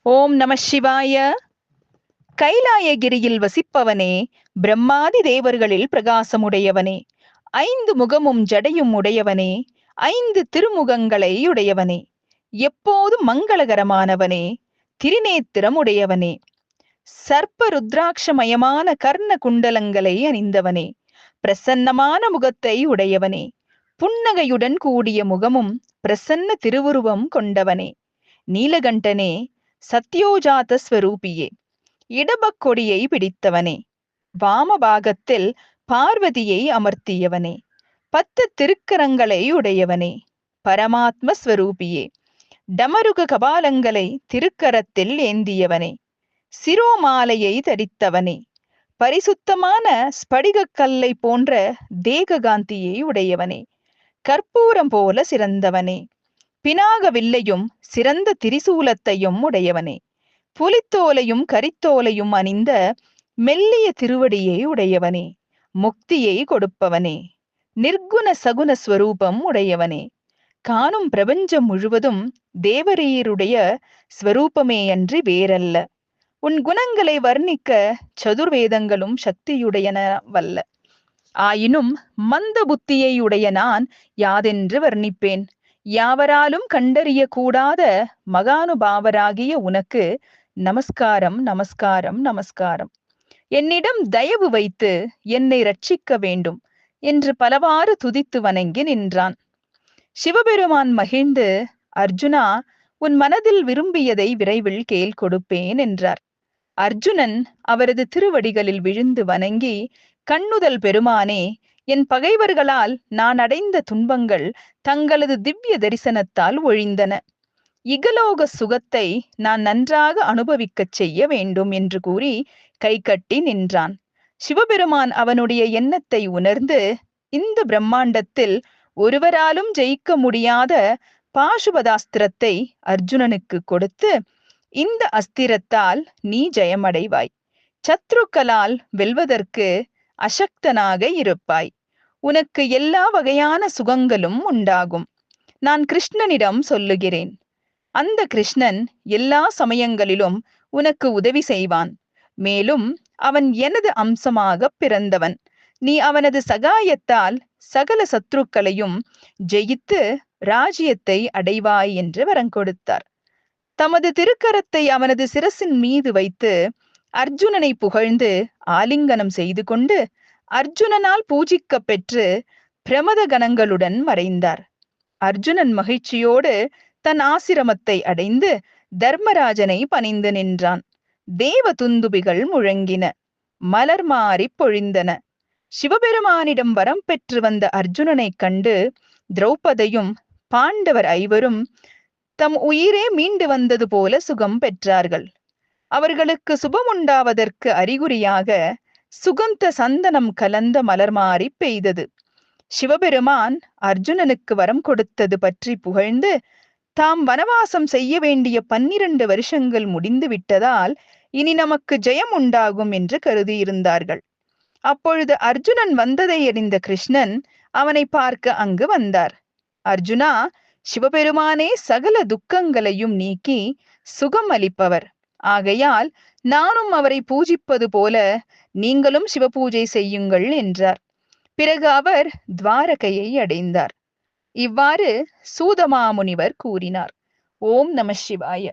ஓம் நம சிவாய. கைலாயகிரியில் வசிப்பவனே, பிரம்மாதி தேவர்களில் பிரகாசமுடையவனே, 5 முகமும் ஜடையும் உடையவனே, 5 திருமுகங்களை உடையவனே, எப்போதும் மங்களகரமானவனே, திரிநேத்திரம் உடையவனே, சர்ப்ப ருத்ராட்சமயமான கர்ண குண்டலங்களை அணிந்தவனே, பிரசன்னமான முகத்தை உடையவனே, புன்னகையுடன் கூடிய முகமும் பிரசன்ன திருவுருவம் கொண்டவனே, நீலகண்டனே, சத்யோஜாத ஸ்வரூபியே, இடபக்கொடியை பிடித்தவனே, வாமபாகத்தில் பார்வதியை அமர்த்தியவனே, 10 திருக்கரங்களை உடையவனே, பரமாத்ம ஸ்வரூபியே, டமருக கபாலங்களை திருக்கரத்தில் ஏந்தியவனே, சிரோமாலையை தரித்தவனே, பரிசுத்தமான ஸ்படிகக்கல்லை போன்ற தேககாந்தியை உடையவனே, கற்பூரம் போல சிறந்தவனே, பினாகவில்லையும் சிறந்த திரிசூலத்தையும் உடையவனே, புலித்தோலையும் கரித்தோலையும் அணிந்த மெல்லிய திருவடியை உடையவனே, முக்தியை கொடுப்பவனே, நிர்குண சகுன ஸ்வரூபம் உடையவனே, காணும் பிரபஞ்சம் முழுவதும் தேவரீருடைய ஸ்வரூபமே அன்றி வேறல்ல. உன் குணங்களை வர்ணிக்க சதுர்வேதங்களும் சக்தியுடையனவல்ல. ஆயினும் மந்த புத்தியை உடைய நான் யாதென்று வர்ணிப்பேன்? யாவராலும் கண்டறிய கூடாத மகானுபாவராகிய உனக்கு நமஸ்காரம், நமஸ்காரம், நமஸ்காரம். என்னிடம் தயவு வைத்து என்னை ரட்சிக்க வேண்டும் என்று பலவாறு துதித்து வணங்கி நின்றான். சிவபெருமான் மகிழ்ந்து, அர்ஜுனா, உன் மனதில் விரும்பியதை விரைவில் கேள் கொடுப்பேன் என்றார். அர்ஜுனன் அவரது திருவடிகளில் விழுந்து வணங்கி, கண்ணுதல் பெருமானே, என் பகைவர்களால் நான் அடைந்த துன்பங்கள் தங்களது திவ்ய தரிசனத்தால் ஒழிந்தன. இகலோக சுகத்தை நான் நன்றாக அனுபவிக்கச் செய்ய வேண்டும் என்று கூறி கை கட்டி நின்றான். சிவபெருமான் அவனுடைய எண்ணத்தை உணர்ந்து, இந்த பிரம்மாண்டத்தில் ஒருவராலும் ஜெயிக்க முடியாத பாசுபதாஸ்திரத்தை அர்ஜுனனுக்கு கொடுத்து, இந்த அஸ்திரத்தால் நீ ஜெயமடைவாய். சத்ருக்களால் வெல்வதற்கு அசக்தனாக இருப்பாய். உனக்கு எல்லா வகையான சுகங்களும் உண்டாகும். நான் கிருஷ்ணனிடம் சொல்லுகிறேன். அந்த கிருஷ்ணன் எல்லா சமயங்களிலும் உனக்கு உதவி செய்வான். மேலும் அவன் எனது அம்சமாக பிறந்தவன். நீ அவனது சகாயத்தால் சகல சத்ருக்களையும் ஜெயித்து ராஜ்யத்தை அடைவாய் என்று வரங்கொடுத்தார். தமது திருக்கரத்தை அவனது சிரசின் மீது வைத்து அர்ஜுனனை புகழ்ந்து ஆலிங்கனம் செய்து கொண்டு அர்ஜுனனால் பூஜிக்க பெற்று பிரமத கணங்களுடன் மறைந்தார். அர்ஜுனன் மகிழ்ச்சியோடு தன் ஆசிரமத்தை அடைந்து தர்மராஜனை பணிந்து நின்றான். தேவ துந்துபிகள் முழங்கின, மலர் மாறி பொழிந்தன. சிவபெருமானிடம் வரம் பெற்று வந்த அர்ஜுனனை கண்டு திரௌபதியும் பாண்டவர் 5 தம் உயிரே மீண்டு வந்தது போல சுகம் பெற்றார்கள். அவர்களுக்கு சுபம் உண்டாவதற்கு அறிகுறியாக சுகந்த சந்தனம் கலந்த மலர் மாறி பெய்தது. சிவபெருமான் அர்ஜுனனுக்கு வரம் கொடுத்தது பற்றி புகழ்ந்து, தாம் வனவாசம் செய்ய வேண்டிய 12 வருஷங்கள் முடிந்து விட்டதால் இனி நமக்கு ஜெயம் உண்டாகும் என்று கருதியிருந்தார்கள். அப்பொழுது அர்ஜுனன் வந்ததை அறிந்த கிருஷ்ணன் அவனை பார்க்க அங்கு வந்தார். அர்ஜுனா, சிவபெருமானே சகல துக்கங்களையும் நீக்கி சுகம் அளிப்பவர். ஆகையால் நானும் அவரை பூஜிப்பது போல நீங்களும் சிவபூஜை செய்யுங்கள் என்றார். பிறகு அவர் துவாரகையை அடைந்தார். இவ்வாறு சூதமாமுனிவர் கூறினார். ஓம் நம சிவாய.